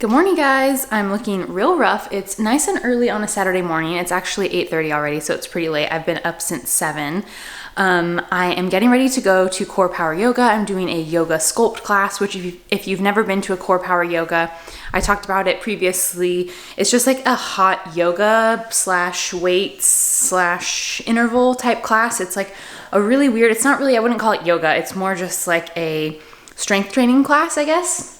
Good morning, guys. I'm looking real rough. It's nice and early on a Saturday morning. It's actually 8:30 already, so it's pretty late. I've been up since 7. I am getting ready to go to Core Power Yoga. I'm doing a yoga sculpt class, which if you've never been to a Core Power Yoga, I talked about it previously. It's just like a hot yoga slash weights slash interval type class. It's like a really weird, it's not really, I wouldn't call it yoga. It's more just like a strength training class, I guess.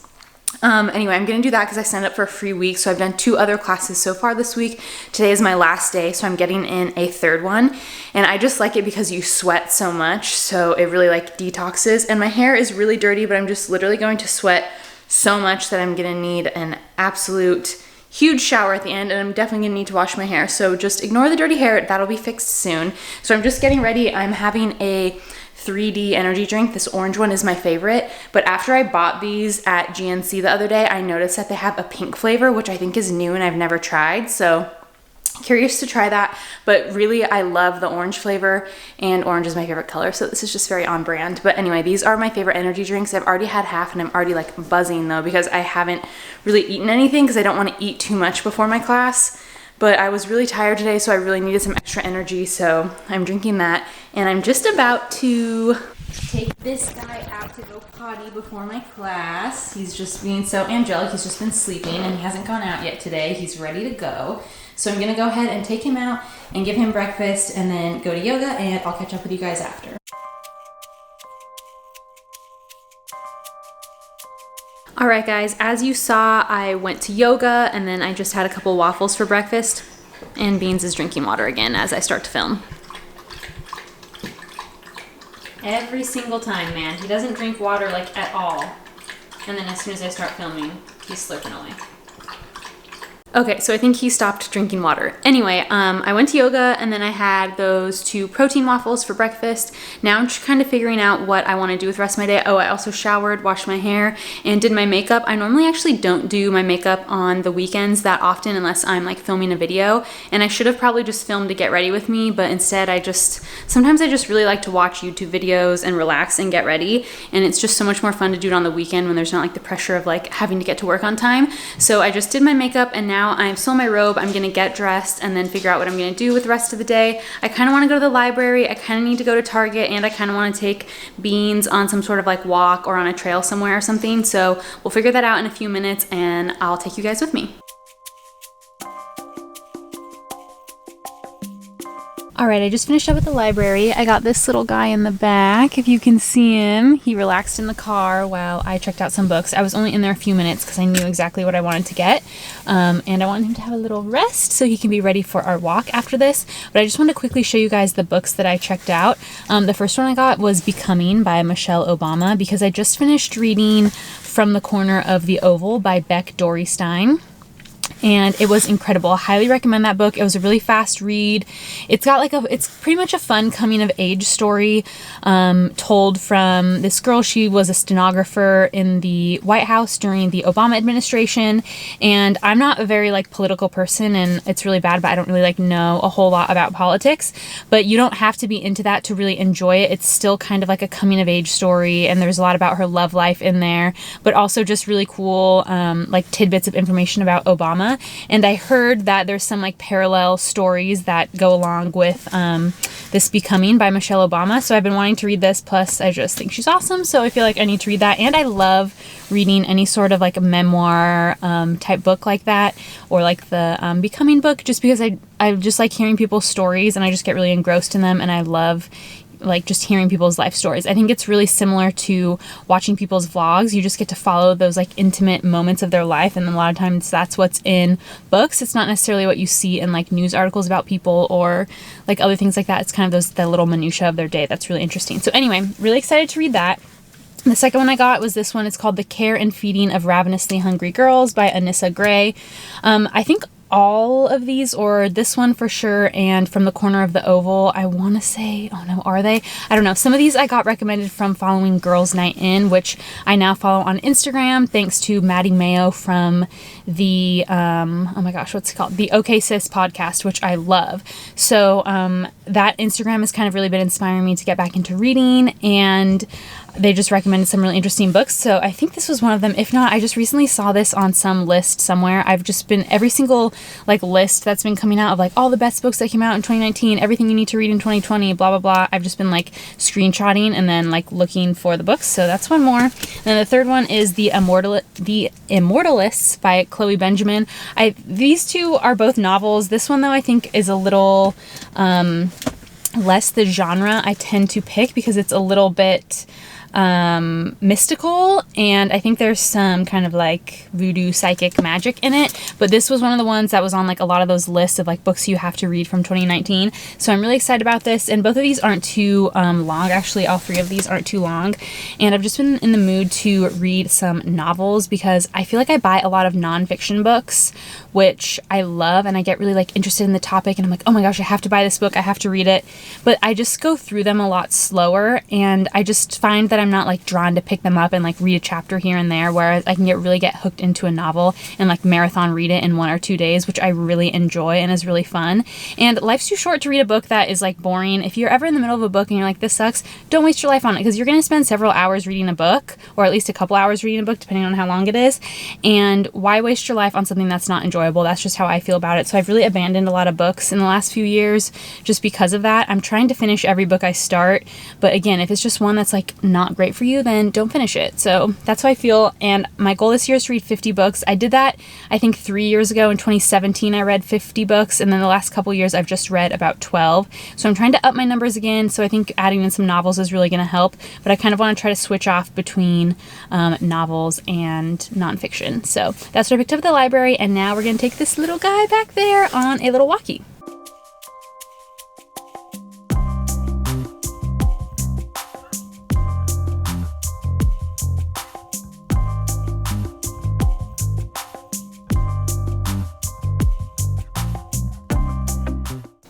Anyway, I'm gonna do that because I signed up for a free week. So I've done 2 other classes so far this week. Today is my last day, so I'm getting in a 3rd one. And I just like it because you sweat so much, so it really like detoxes. And my hair is really dirty, but I'm just literally going to sweat so much that I'm gonna need an absolute huge shower at the end, and I'm definitely gonna need to wash my hair. So just ignore the dirty hair, that'll be fixed soon. So I'm just getting ready. I'm having a 3D energy drink. This orange one is my favorite, but after I bought these at GNC the other day, I noticed that they have a pink flavor, which I think is new and I've never tried, so curious to try that. But really, I love the orange flavor, and orange is my favorite color, so this is just very on brand. But anyway, these are my favorite energy drinks. I've already had half and I'm already like buzzing though, because I haven't really eaten anything because I don't want to eat too much before my class. But I was really tired today, so I really needed some extra energy, so I'm drinking that. And I'm just about to take this guy out to go potty before my class. He's just being so angelic. He's just been sleeping and he hasn't gone out yet today. He's ready to go. So I'm gonna go ahead and take him out and give him breakfast and then go to yoga, and I'll catch up with you guys after. All right, guys, as you saw, I went to yoga and then I just had a couple waffles for breakfast, and Beans is drinking water again as I start to film. Every single time, man. He doesn't drink water like at all. And then as soon as I start filming, he's slurping away. Okay, so I think he stopped drinking water. Anyway, I went to yoga and then I had those 2 protein waffles for breakfast. Now I'm just kind of figuring out what I want to do with the rest of my day. Oh, I also showered, washed my hair, and did my makeup. I normally actually don't do my makeup on the weekends that often unless I'm like filming a video. And I should have probably just filmed to get ready with me, but instead sometimes I just really like to watch YouTube videos and relax and get ready. And it's just so much more fun to do it on the weekend when there's not like the pressure of like having to get to work on time. So I just did my makeup, and now I'm still in my robe. I'm gonna get dressed and then figure out what I'm gonna do with the rest of the day. I kind of want to go to the library. I kind of need to go to Target, and I kind of want to take Beans on some sort of like walk or on a trail somewhere or something. So we'll figure that out in a few minutes, and I'll take you guys with me. All right, I just finished up at the library. I got this little guy in the back, if you can see him. He relaxed in the car while I checked out some books. I was only in there a few minutes because I knew exactly what I wanted to get. And I wanted him to have a little rest so he can be ready for our walk after this. But I just want to quickly show you guys the books that I checked out. The first one I got was Becoming by Michelle Obama, because I just finished reading From the Corner of the Oval by Beck Dorey-Stein. And it was incredible. I highly recommend that book. It was a really fast read. It's pretty much a fun coming of age story told from this girl. She was a stenographer in the White House during the Obama administration. And I'm not a very like political person, and it's really bad, but I don't really like know a whole lot about politics. But you don't have to be into that to really enjoy it. It's still kind of like a coming of age story, and there's a lot about her love life in there, but also just really cool like tidbits of information about Obama. And I heard that there's some like parallel stories that go along with this Becoming by Michelle Obama. So I've been wanting to read this, plus I just think she's awesome. So I feel like I need to read that. And I love reading any sort of like a memoir type book like that, or like the Becoming book, just because I just like hearing people's stories, and I just get really engrossed in them, and I love like just hearing people's life stories. I think it's really similar to watching people's vlogs. You just get to follow those like intimate moments of their life, and a lot of times that's what's in books. It's not necessarily what you see in like news articles about people or like other things like that. It's kind of the little minutia of their day that's really interesting. So anyway, really excited to read that. The second one I got was this one. It's called The Care and Feeding of Ravenously Hungry Girls by Anissa Gray. I think all of these, or this one for sure, and From the Corner of the Oval, I want to say, oh no, are they? I don't know. Some of these I got recommended from following Girls Night In, which I now follow on Instagram, thanks to Maddie Mayo from the, oh my gosh, what's it called? The OK Sis podcast, which I love. So that Instagram has kind of really been inspiring me to get back into reading, and they just recommended some really interesting books. So I think this was one of them. If not, I just recently saw this on some list somewhere. I've just been, every single like list that's been coming out of like all the best books that came out in 2019, everything you need to read in 2020, blah, blah, blah. I've just been like screenshotting and then like looking for the books. So that's one more. And the third one is The Immortalists by Chloe Benjamin. These two are both novels. This one though I think is a little less the genre I tend to pick because it's a little bit mystical, and I think there's some kind of like voodoo psychic magic in it, but this was one of the ones that was on like a lot of those lists of like books you have to read from 2019, so I'm really excited about this. And both of these aren't too long. Actually, all three of these aren't too long, and I've just been in the mood to read some novels because I feel like I buy a lot of nonfiction books, which I love, and I get really like interested in the topic and I'm like, oh my gosh, I have to buy this book, I have to read it, but I just go through them a lot slower, and I just find that I'm not like drawn to pick them up and like read a chapter here and there, whereas I can really get hooked into a novel and like marathon read it in 1 or 2 days, which I really enjoy and is really fun. And life's too short to read a book that is like boring. If you're ever in the middle of a book and you're like, this sucks, don't waste your life on it, because you're going to spend several hours reading a book, or at least a couple hours reading a book depending on how long it is, and why waste your life on something that's not enjoyable? That's just how I feel about it. So I've really abandoned a lot of books in the last few years just because of that. I'm trying to finish every book I start, but again, if it's just one that's like not great for you, then don't finish it. So that's how I feel, and my goal this year is to read 50 books. I did that I think 3 years ago. In 2017 I read 50 books, and then the last couple years I've just read about 12. So I'm trying to up my numbers again, so I think adding in some novels is really going to help, but I kind of want to try to switch off between novels and nonfiction. So that's what I picked up at the library, and now we're going to take this little guy back there on a little walkie.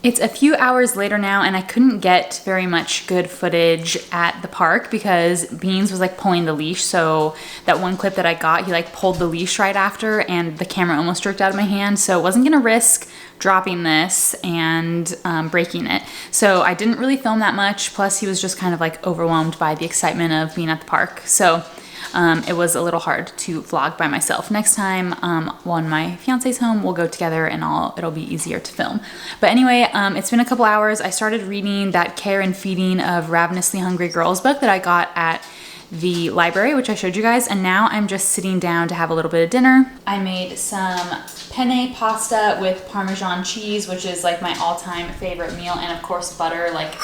It's a few hours later now, and I couldn't get very much good footage at the park because Beans was like pulling the leash. So that one clip that I got, he like pulled the leash right after and the camera almost jerked out of my hand. So I wasn't gonna risk dropping this and breaking it. So I didn't really film that much. Plus he was just kind of like overwhelmed by the excitement of being at the park. So it was a little hard to vlog by myself. Next time, when my fiance's home, we'll go together and it'll be easier to film. But anyway, it's been a couple hours. I started reading that Care and Feeding of Ravenously Hungry Girls book that I got at the library, which I showed you guys, and now I'm just sitting down to have a little bit of dinner. I made some penne pasta with Parmesan cheese, which is like my all-time favorite meal, and of course butter. Like,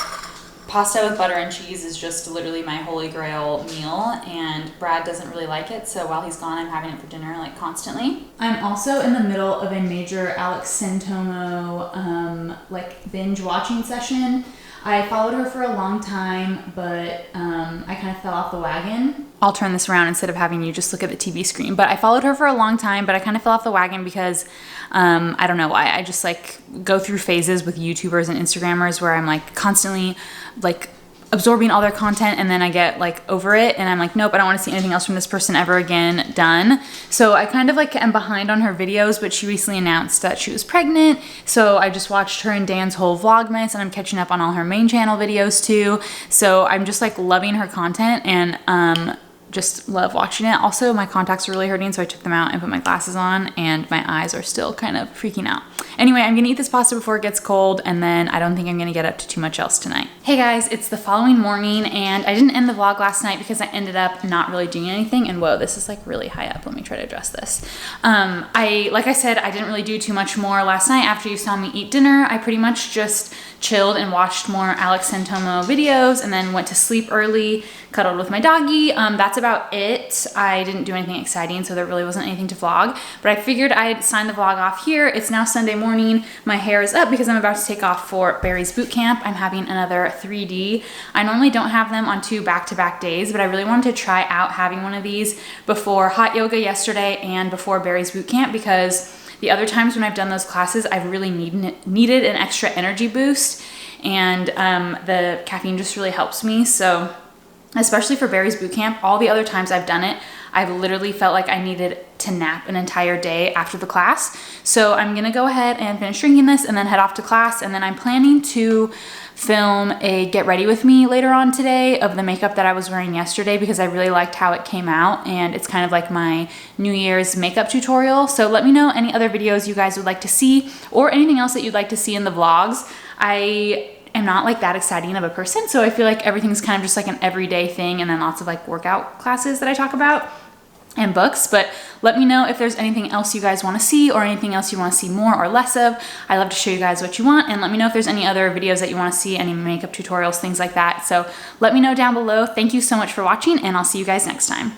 pasta with butter and cheese is just literally my holy grail meal, and Brad doesn't really like it, so while he's gone I'm having it for dinner like constantly. I'm also in the middle of a major Alex Santomo like binge watching session. I followed her for a long time, but I kind of fell off the wagon. I'll turn this around instead of having you just look at the TV screen. But I followed her for a long time, but I kind of fell off the wagon because I don't know why. I just like go through phases with YouTubers and Instagrammers where I'm like constantly like absorbing all their content, and then I get like over it and I'm like, nope, I don't want to see anything else from this person ever again, done. So I kind of like am behind on her videos, but she recently announced that she was pregnant, so I just watched her and Dan's whole Vlogmas, and I'm catching up on all her main channel videos too. So I'm just like loving her content and just love watching it. Also, my contacts are really hurting, so I took them out and put my glasses on, and my eyes are still kind of freaking out. Anyway, I'm gonna eat this pasta before it gets cold, and then I don't think I'm gonna get up to too much else tonight. Hey guys, it's the following morning, and I didn't end the vlog last night because I ended up not really doing anything, and whoa, this is like really high up. Let me try to adjust this. Like I said, I didn't really do too much more last night. After you saw me eat dinner, I pretty much just chilled and watched more Alex Santomo videos, and then went to sleep early, cuddled with my doggy. That's about it. I didn't do anything exciting, so there really wasn't anything to vlog, but I figured I'd sign the vlog off here. It's now Sunday morning. My hair is up because I'm about to take off for Barry's boot camp. I'm having another 3D. I normally don't have them on 2 back-to-back days, but I really wanted to try out having one of these before hot yoga yesterday and before Barry's boot camp, because the other times when I've done those classes, I've really needed an extra energy boost, and the caffeine just really helps me. So especially for Barry's boot camp, all the other times I've done it, I've literally felt like I needed to nap an entire day after the class. So I'm gonna go ahead and finish drinking this and then head off to class. And then I'm planning to film a get ready with me later on today of the makeup that I was wearing yesterday, because I really liked how it came out, and it's kind of like my New Year's makeup tutorial. So let me know any other videos you guys would like to see, or anything else that you'd like to see in the vlogs. I am not like that exciting of a person, so I feel like everything's kind of just like an everyday thing, and then lots of like workout classes that I talk about and books. But let me know if there's anything else you guys want to see, or anything else you want to see more or less of. I love to show you guys what you want, and let me know if there's any other videos that you want to see, any makeup tutorials, things like that. So let me know down below. Thank you so much for watching, and I'll see you guys next time.